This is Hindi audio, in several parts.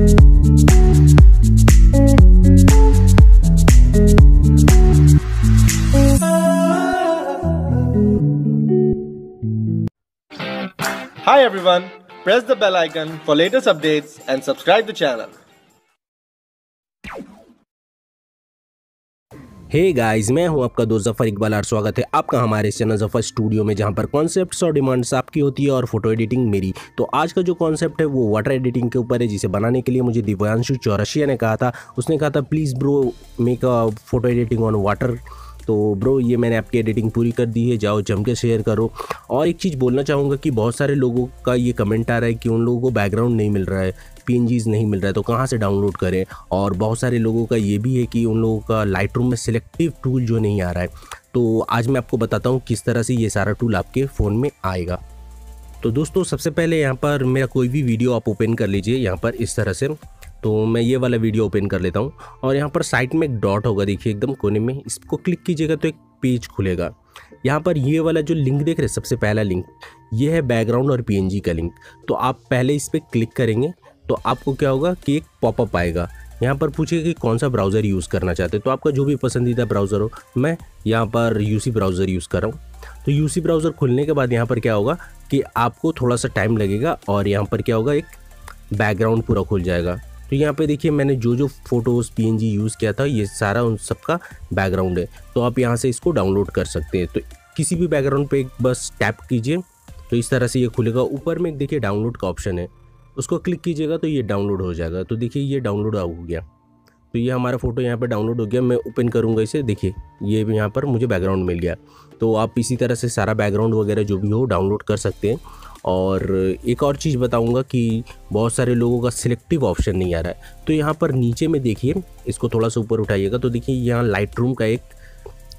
Hi everyone, press the bell icon for latest updates and subscribe the channel. Hey guys, मैं हूं आपका दोस्त जफर इकबाल और स्वागत है आपका हमारे इस चैनल जफर स्टूडियो में, जहां पर कॉन्सेप्ट्स और डिमांड्स आपकी होती है और फोटो एडिटिंग मेरी। तो आज का जो कॉन्सेप्ट है वो वाटर एडिटिंग के ऊपर है, जिसे बनाने के लिए मुझे दिव्यांशु चौरसिया ने कहा था। उसने कहा था please bro make a photo editing on water. तो ब्रो ये मैंने आपकी एडिटिंग पूरी कर दी है, जाओ जम के शेयर करो। और एक चीज़ बोलना चाहूँगा कि बहुत सारे लोगों का ये कमेंट आ रहा है कि उन लोगों को बैकग्राउंड नहीं मिल रहा है, PNGs नहीं मिल रहा है, तो कहाँ से डाउनलोड करें। और बहुत सारे लोगों का ये भी है कि उन लोगों का लाइटरूम में सिलेक्टिव टूल जो नहीं आ रहा है। तो आज मैं आपको बताता हूँ किस तरह से ये सारा टूल आपके फ़ोन में आएगा। तो दोस्तों सबसे पहले यहाँ पर मेरा कोई भी वीडियो आप ओपन कर लीजिए यहाँ पर इस तरह से। तो मैं ये वाला वीडियो ओपन कर लेता हूँ और यहाँ पर साइड में एक डॉट होगा, देखिए एकदम कोने में, इसको क्लिक कीजिएगा तो एक पेज खुलेगा। यहाँ पर ये वाला जो लिंक देख रहे हैं, सबसे पहला लिंक ये है बैकग्राउंड और PNG का लिंक। तो आप पहले इस पर क्लिक करेंगे तो आपको क्या होगा कि एक पॉपअप आएगा। यहाँ पर पूछेगा कि कौन सा ब्राउज़र यूज़ करना चाहते हो, तो आपका जो भी पसंदीदा ब्राउज़र हो। मैं यहाँ पर UC ब्राउज़र यूज़ कर रहा हूँ। तो UC ब्राउज़र खुलने के बाद यहाँ पर क्या होगा कि आपको थोड़ा सा टाइम लगेगा और यहाँ पर क्या होगा, एक बैकग्राउंड पूरा खुल जाएगा। तो यहाँ पे देखिए मैंने जो फ़ोटोज़ PNG यूज़ किया था ये सारा उन सबका बैकग्राउंड है। तो आप यहाँ से इसको डाउनलोड कर सकते हैं। तो किसी भी बैकग्राउंड पे बस टैप कीजिए तो इस तरह से ये खुलेगा। ऊपर में देखिए डाउनलोड का ऑप्शन है, उसको क्लिक कीजिएगा तो ये डाउनलोड हो जाएगा। तो देखिए ये डाउनलोड हो गया। तो ये हमारा फ़ोटो यहाँ पर डाउनलोड हो गया। मैं ओपन करूँगा इसे, देखिए ये भी यहाँ पर मुझे बैकग्राउंड मिल गया। तो आप इसी तरह से सारा बैकग्राउंड वगैरह जो भी हो डाउनलोड कर सकते हैं। और एक और चीज़ बताऊंगा कि बहुत सारे लोगों का सिलेक्टिव ऑप्शन नहीं आ रहा है। तो यहाँ पर नीचे में देखिए, इसको थोड़ा सा ऊपर उठाइएगा तो देखिए यहाँ लाइटरूम का एक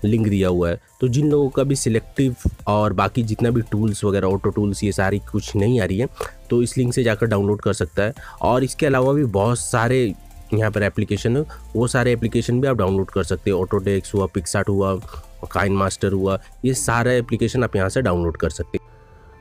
लिंक दिया हुआ है। तो जिन लोगों का भी सिलेक्टिव और बाकी जितना भी टूल्स वगैरह, ऑटो टूल्स, ये सारी कुछ नहीं आ रही है, तो इस लिंक से जाकर डाउनलोड कर सकता है। और इसके अलावा भी बहुत सारे यहाँ पर एप्लीकेशन है, वो सारे एप्लीकेशन भी आप डाउनलोड कर सकते हैं। ऑटोडेस्क हुआ, PicsArt हुआ, काइनमास्टर हुआ, ये सारे एप्लीकेशन आप यहाँ से डाउनलोड कर सकते हैं।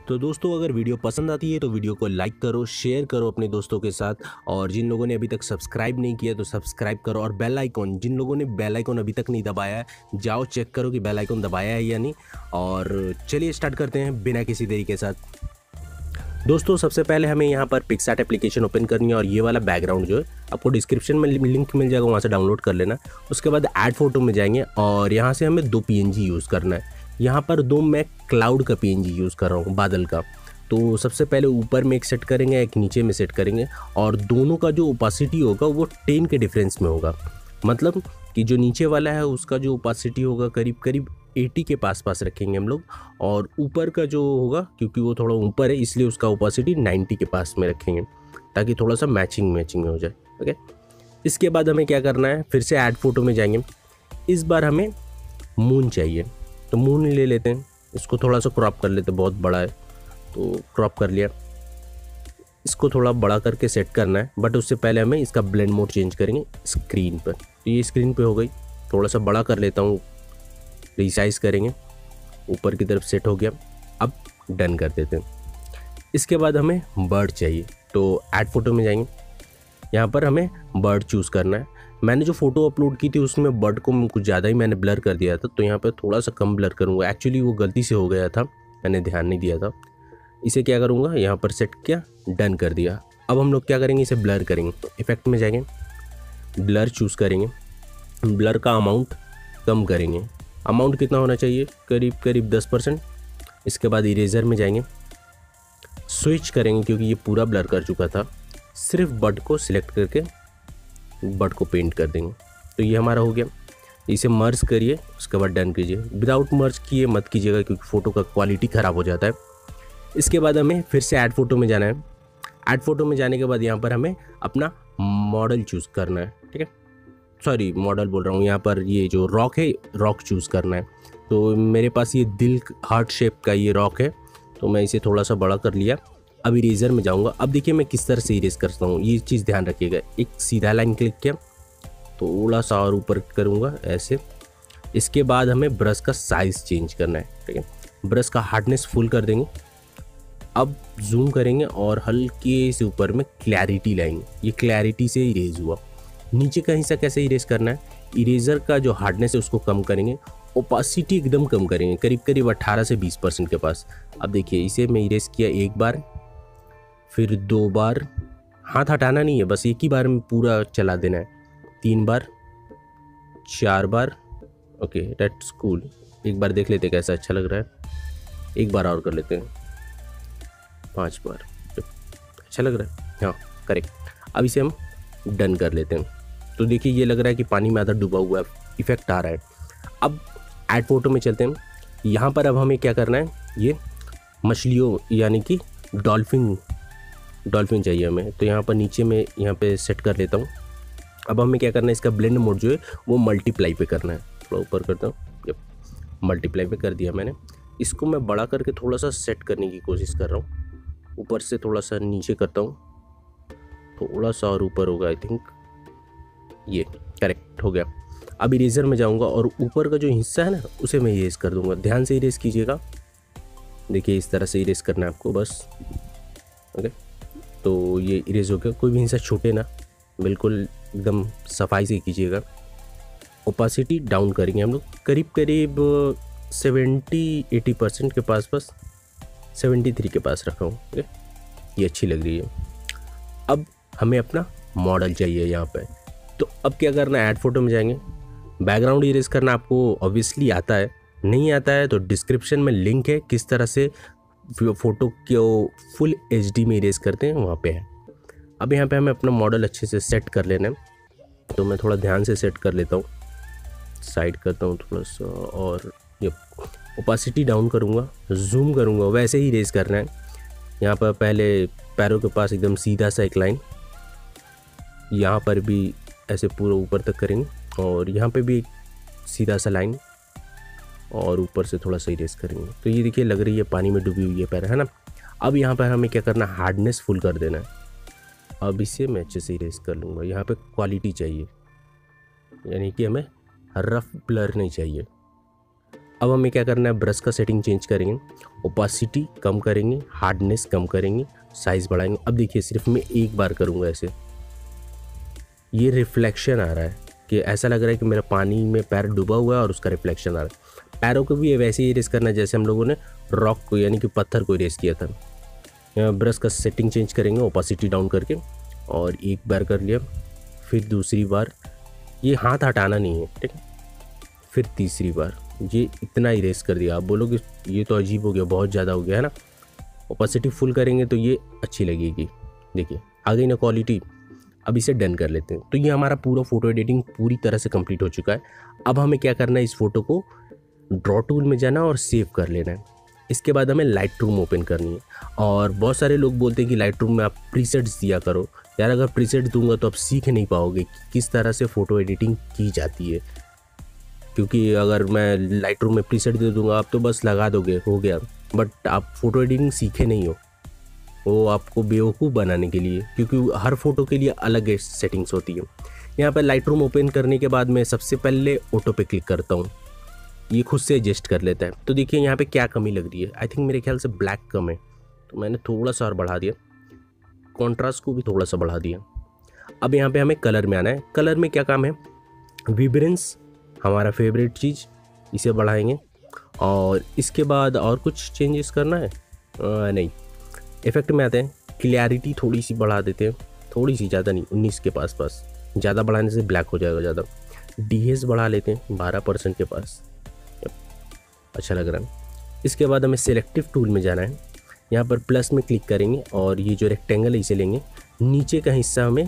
तो दोस्तों अगर वीडियो पसंद आती है तो वीडियो को लाइक करो, शेयर करो अपने दोस्तों के साथ। और जिन लोगों ने अभी तक सब्सक्राइब नहीं किया तो सब्सक्राइब करो। और बेल आइकॉन, जिन लोगों ने बेल आइकॉन अभी तक नहीं दबाया है, जाओ चेक करो कि बेल आइकॉन दबाया है या नहीं। और चलिए स्टार्ट करते हैं बिना किसी देरी के साथ। दोस्तों सबसे पहले हमें यहाँ पर PicsArt एप्लीकेशन ओपन करनी है और ये वाला बैकग्राउंड जो है आपको डिस्क्रिप्शन में लिंक मिल जाएगा, वहाँ से डाउनलोड कर लेना। उसके बाद ऐड फोटो में जाएंगे और यहाँ से हमें 2 PNG यूज़ करना है। यहाँ पर 2 मैं क्लाउड का PNG यूज़ कर रहा हूँ, बादल का। तो सबसे पहले ऊपर में एक सेट करेंगे, एक नीचे में सेट करेंगे और दोनों का जो ओपासिटी होगा वो 10 के डिफरेंस में होगा। मतलब कि जो नीचे वाला है उसका जो ओपासिटी होगा करीब करीब 80 के पास रखेंगे हम लोग। और ऊपर का जो होगा, क्योंकि वो थोड़ा ऊपर है इसलिए उसका ओपासिटी 90 के पास में रखेंगे, ताकि थोड़ा सा मैचिंग में हो जाए। ओके, इसके बाद हमें क्या करना है, फिर से ऐड फोटो में जाएंगे। इस बार हमें मून चाहिए, तो मून ले लेते हैं। इसको थोड़ा सा क्रॉप कर लेते हैं, बहुत बड़ा है तो क्रॉप कर लिया। इसको थोड़ा बड़ा करके सेट करना है, बट उससे पहले हमें इसका ब्लेंड मोड चेंज करेंगे स्क्रीन पर। तो ये स्क्रीन पे हो गई, थोड़ा सा बड़ा कर लेता हूँ, रिसाइज करेंगे, ऊपर की तरफ सेट हो गया। अब डन कर देते हैं। इसके बाद हमें बर्ड चाहिए, तो ऐड फोटो में जाएंगे। यहाँ पर हमें बर्ड चूज़ करना है। मैंने जो फ़ोटो अपलोड की थी उसमें बर्ड को कुछ ज़्यादा ही मैंने ब्लर कर दिया था, तो यहाँ पर थोड़ा सा कम ब्लर करूँगा। एक्चुअली वो गलती से हो गया था, मैंने ध्यान नहीं दिया था। इसे क्या करूँगा, यहाँ पर सेट किया, डन कर दिया। अब हम लोग क्या करेंगे, इसे ब्लर करेंगे। इफेक्ट में जाएंगे, ब्लर चूज़ करेंगे, ब्लर का अमाउंट कम करेंगे। अमाउंट कितना होना चाहिए, करीब करीब 10%। इसके बाद इरेजर में जाएंगे, स्विच करेंगे क्योंकि ये पूरा ब्लर कर चुका था। सिर्फ बर्ड को सिलेक्ट करके बर्ड को पेंट कर देंगे। तो ये हमारा हो गया। इसे मर्ज करिए, उसके बाद डन कीजिए। विदाउट मर्ज किए मत कीजिएगा क्योंकि फ़ोटो का क्वालिटी ख़राब हो जाता है। इसके बाद हमें फिर से ऐड फोटो में जाना है। ऐड फोटो में जाने के बाद यहाँ पर हमें अपना मॉडल चूज़ करना है, ठीक है। सॉरी, मॉडल बोल रहा हूँ, यहाँ पर ये जो रॉक है, रॉक चूज़ करना है। तो मेरे पास ये दिल हार्ट शेप का ये रॉक है, तो मैं इसे थोड़ा सा बड़ा कर लिया। अब इरेजर में जाऊँगा। अब देखिए मैं किस तरह से इरेज करता हूँ, ये चीज़ ध्यान रखिएगा। एक सीधा लाइन क्लिक किया, थोड़ा सा और ऊपर करूँगा ऐसे। इसके बाद हमें ब्रश का साइज़ चेंज करना है, ठीक है। ब्रश का हार्डनेस फुल कर देंगे अब जूम करेंगे और हल्के से ऊपर में क्लैरिटी लाएंगे। ये क्लैरिटी से इरेज हुआ। नीचे का हिस्सा कैसे इरेज करना है, इरेजर का जो हार्डनेस है उसको कम करेंगे, ओपासिटी एकदम कम करेंगे, करीब करीब 18 से 20% के पास। अब देखिए इसे मैं इरेज किया एक बार, फिर 2 बार, हाथ हटाना नहीं है, बस एक ही बार में पूरा चला देना है, 3 बार, 4 बार। Okay that's cool. एक बार देख लेते कैसा अच्छा लग रहा है, एक बार और कर लेते हैं, 5 बार। अच्छा लग रहा है, हाँ करेक्ट। अब इसे हम डन कर लेते हैं। तो देखिए ये लग रहा है कि पानी में आधा डूबा हुआ है, इफेक्ट आ रहा है। अब ऐड फोटो में चलते हैं। यहाँ पर अब हमें क्या करना है, ये मछलियों यानी कि डॉल्फिन चाहिए हमें। तो यहाँ पर नीचे में यहाँ पे सेट कर लेता हूँ। अब हमें क्या करना है, इसका ब्लेंड मोड जो है वो मल्टीप्लाई पे करना है। थोड़ा ऊपर करता हूँ, जब मल्टीप्लाई पे कर दिया मैंने। इसको मैं बड़ा करके थोड़ा सा सेट करने की कोशिश कर रहा हूँ। ऊपर से थोड़ा सा नीचे करता हूँ, थोड़ा सा और ऊपर होगा आई थिंक, ये करेक्ट हो गया। अब इरेजर में जाऊंगा और ऊपर का जो हिस्सा है ना उसे मैं इरेज कर दूंगा। ध्यान से इरेज कीजिएगा, देखिए इस तरह से इरेज करना है आपको बस। ओके तो ये इरेज हो गया, कोई भी हिस्सा छूटे ना, बिल्कुल एकदम सफाई से कीजिएगा। ओपासिटी डाउन करेंगे हम लोग, करीब करीब 70-80% के पास, बस 73 के पास रखा हूँ। ओके ये अच्छी लग रही है। अब हमें अपना मॉडल चाहिए यहाँ पे। तो अब क्या करना है, ऐड फोटो में जाएंगे। बैकग्राउंड इरेज करना आपको ऑब्वियसली आता है, नहीं आता है तो डिस्क्रिप्शन में लिंक है किस तरह से फ़ोटो को फुल HD में इरेज करते हैं, वहाँ पे है। अब यहाँ पे हमें अपना मॉडल अच्छे से सेट कर लेना है। तो मैं थोड़ा ध्यान से सेट कर लेता हूँ, साइड करता हूँ थोड़ा सा, और ये ओपासिटी डाउन करूँगा, जूम करूँगा, वैसे ही इरेज करना है। यहाँ पर पहले पैरों के पास एकदम सीधा सा एक लाइन, यहाँ पर भी ऐसे पूरा ऊपर तक करेंगे, और यहाँ पे भी एक सीधा सा लाइन, और ऊपर से थोड़ा सा इरेज करेंगे। तो ये देखिए लग रही है पानी में डूबी हुई है पैर, है ना। अब यहाँ पर हमें क्या करना है, हार्डनेस फुल कर देना है। अब इसे मैं अच्छे से इरेज कर लूँगा। यहाँ पे क्वालिटी चाहिए, यानी कि हमें रफ ब्लर नहीं चाहिए। अब हमें क्या करना है, ब्रश का सेटिंग चेंज करेंगे, ओपासिटी कम करेंगे, हार्डनेस कम करेंगे, साइज़ बढ़ाएंगे। अब देखिए सिर्फ मैं एक बार करूँगा ऐसे, ये रिफ्लेक्शन आ रहा है कि ऐसा लग रहा है कि मेरा पानी में पैर डूबा हुआ है और उसका रिफ्लेक्शन आ रहा है। पैरों को भी वैसे ही इरेज करना है जैसे हम लोगों ने रॉक को यानी कि पत्थर को इरेज किया था। यहाँ ब्रश का सेटिंग चेंज करेंगे, ओपासिटी डाउन करके, और एक बार कर लिया, फिर दूसरी बार, ये हाथ हटाना नहीं है, ठीक है, फिर तीसरी बार, ये इतना इरेज कर दिया। आप बोलोगे ये तो अजीब हो गया, बहुत ज़्यादा हो गया है ना। ओपासिटी फुल करेंगे तो ये अच्छी लगेगी। देखिए आ गई ना क्वालिटी। अब इसे डन कर लेते हैं। तो ये हमारा पूरा फ़ोटो एडिटिंग पूरी तरह से कंप्लीट हो चुका है। अब हमें क्या करना है, इस फ़ोटो को ड्रॉ टूल में जाना और सेव कर लेना है। इसके बाद हमें लाइटरूम ओपन करनी है। और बहुत सारे लोग बोलते हैं कि लाइटरूम में आप प्रीसेट्स दिया करो। यार अगर प्रीसेट दूंगा तो आप सीख नहीं पाओगे कि किस तरह से फ़ोटो एडिटिंग की जाती है, क्योंकि अगर मैं लाइटरूम में प्रीसेट दे दूंगा आप तो बस लगा दोगे, हो गया, बट आप फ़ोटो एडिटिंग सीखे नहीं हो। वो आपको बेवकूफ़ बनाने के लिए, क्योंकि हर फोटो के लिए अलग सेटिंग्स होती है। यहाँ पर लाइटरूम ओपन करने के बाद मैं सबसे पहले ऑटो पे क्लिक करता हूँ, ये खुद से एडजस्ट कर लेता है। तो देखिए यहाँ पे क्या कमी लग रही है, आई थिंक मेरे ख्याल से ब्लैक कम है, तो मैंने थोड़ा सा और बढ़ा दिया, कॉन्ट्रास्ट को भी थोड़ा सा बढ़ा दिया। अब यहाँ पे हमें कलर में आना है। कलर में क्या काम है, विब्रेंस हमारा फेवरेट चीज़, इसे बढ़ाएंगे। और इसके बाद और कुछ चेंजेस करना है नहीं। इफेक्ट में आते हैं, क्लियरिटी थोड़ी सी बढ़ा देते हैं, थोड़ी सी, ज़्यादा नहीं, 19 के पास, ज़्यादा बढ़ाने से ब्लैक हो जाएगा ज़्यादा। डीएस बढ़ा लेते हैं 12% के पास, अच्छा लग रहा है। इसके बाद हमें सिलेक्टिव टूल में जाना है, यहाँ पर प्लस में क्लिक करेंगे और ये जो रेक्टेंगल है इसे लेंगे। नीचे का हिस्सा हमें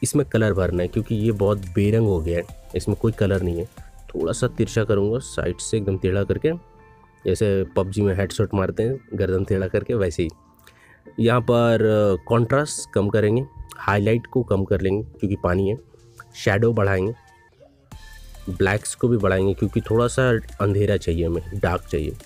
इसमें कलर भरना है, क्योंकि ये बहुत बेरंग हो गया है, इसमें कोई कलर नहीं है। थोड़ा सा तिरछा करूँगा साइड से एकदम टेढ़ा करके, जैसे पबजी में हेडशॉट मारते हैं गर्दन टेढ़ा करके, वैसे ही। यहाँ पर कॉन्ट्रास्ट कम करेंगे, हाईलाइट को कम कर लेंगे क्योंकि पानी है, शैडो बढ़ाएंगे, ब्लैक्स को भी बढ़ाएंगे क्योंकि थोड़ा सा अंधेरा चाहिए हमें, डार्क चाहिए।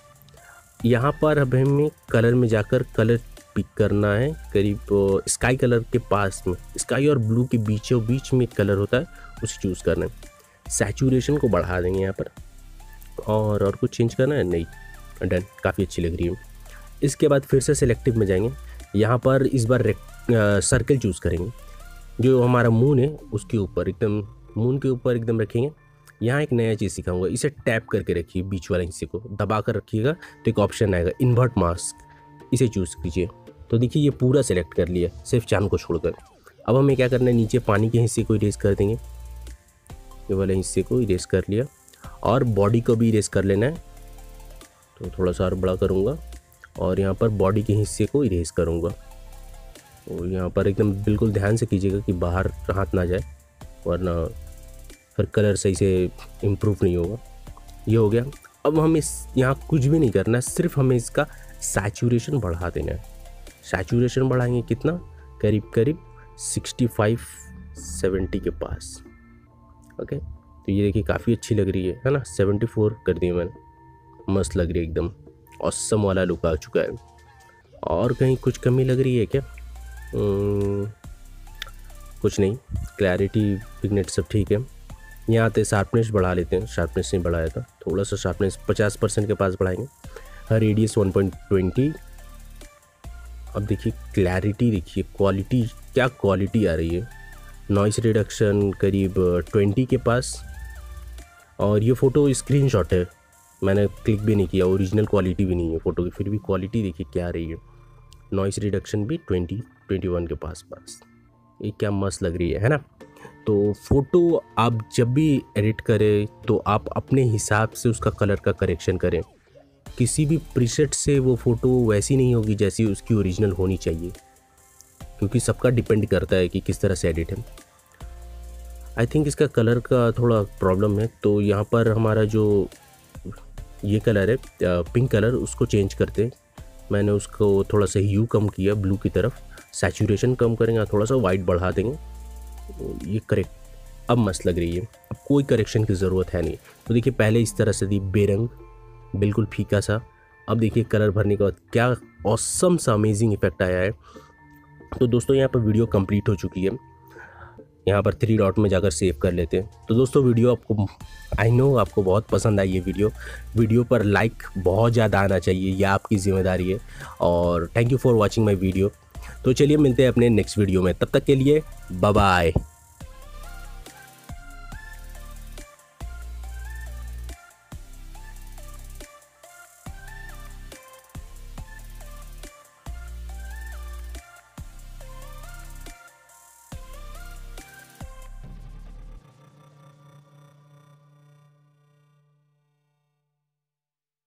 यहाँ पर अब हमें कलर में जाकर कलर पिक करना है, करीब स्काई कलर के पास में, स्काई और ब्लू के बीचों बीच में एक कलर होता है, उसे चूज़ करना है। सैचुरेशन को बढ़ा देंगे यहाँ पर, और कुछ चेंज करना है नहीं, डन, काफ़ी अच्छी लग रही है। इसके बाद फिर से सिलेक्टिव में जाएंगे, यहाँ पर इस बार सर्कल चूज़ करेंगे, जो हमारा मून है उसके ऊपर एकदम, मून के ऊपर एकदम रखेंगे। यहाँ एक नया चीज़ सिखाऊंगा, इसे टैप करके रखिए, बीच वाले हिस्से को दबा कर रखिएगा तो एक ऑप्शन आएगा इन्वर्ट मास्क, इसे चूज़ कीजिए। तो देखिए ये पूरा सेलेक्ट कर लिया सिर्फ चांद को छोड़कर। अब हमें क्या करना है, नीचे पानी के हिस्से को इरेज कर देंगे, ये वाले हिस्से को इरेज कर लिया, और बॉडी को भी इरेज कर लेना है। तो थोड़ा सा और बड़ा करूँगा और यहाँ पर बॉडी के हिस्से को इरेज करूँगा। और यहाँ पर एकदम बिल्कुल ध्यान से कीजिएगा कि बाहर हाथ ना जाए, वरना फिर कलर सही से इम्प्रूव नहीं होगा। ये हो गया। अब हम इस यहाँ कुछ भी नहीं करना है, सिर्फ हमें इसका सैचुरेशन बढ़ा देना है। सैचुरेशन बढ़ाएंगे कितना, करीब करीब 65-70 के पास। ओके, तो ये देखिए काफ़ी अच्छी लग रही है ना। 74 कर दिया मैंने, मस्त लग रही है एकदम, ऑसम वाला लुक आ चुका है। और कहीं कुछ कमी लग रही है क्या? कुछ नहीं, क्लैरिटी विग्नेट सब ठीक है। यहाँ आते शार्पनेस बढ़ा लेते हैं, शार्पनेस नहीं बढ़ाया था, थोड़ा सा शार्पनेस 50% के पास बढ़ाएंगे। हर रेडियस 1.20। अब देखिए क्लैरिटी, देखिए क्वालिटी, क्या क्वालिटी आ रही है। नॉइस रिडक्शन करीब 20 के पास। और ये फ़ोटो स्क्रीनशॉट है, मैंने क्लिक भी नहीं किया, ओरिजिनल क्वालिटी भी नहीं है फ़ोटो की, फिर भी क्वालिटी देखिए क्या आ रही है। नॉइस रिडक्शन भी 20-21 के पास। ये क्या मस्त लग रही है ना। तो फ़ोटो आप जब भी एडिट करें तो आप अपने हिसाब से उसका कलर का करेक्शन करें। किसी भी प्रीसेट से वो फ़ोटो वैसी नहीं होगी जैसी उसकी ओरिजिनल होनी चाहिए, क्योंकि सबका डिपेंड करता है कि किस तरह से एडिट है। आई थिंक इसका कलर का थोड़ा प्रॉब्लम है, तो यहाँ पर हमारा जो ये कलर है पिंक कलर, उसको चेंज करते हैं। मैंने उसको थोड़ा सा ह्यू कम किया ब्लू की तरफ, सैचुरेशन कम करेंगे, थोड़ा सा वाइट बढ़ा देंगे। ये करेक्ट अब मस्त लग रही है, अब कोई करेक्शन की ज़रूरत है नहीं। तो देखिए पहले इस तरह से थी बेरंग, बिल्कुल फीका सा। अब देखिए कलर भरने के बाद क्या ऑसम सा अमेजिंग इफेक्ट आया है। तो दोस्तों यहाँ पर वीडियो कंप्लीट हो चुकी है, यहाँ पर 3 डॉट में जाकर सेव कर लेते हैं। तो दोस्तों वीडियो आपको, आई नो आपको बहुत पसंद आई ये वीडियो पर लाइक बहुत ज़्यादा आना चाहिए, यह आपकी जिम्मेदारी है। और thank you for watching my video. तो चलिए मिलते हैं अपने नेक्स्ट वीडियो में, तब तक के लिए बाय बाय।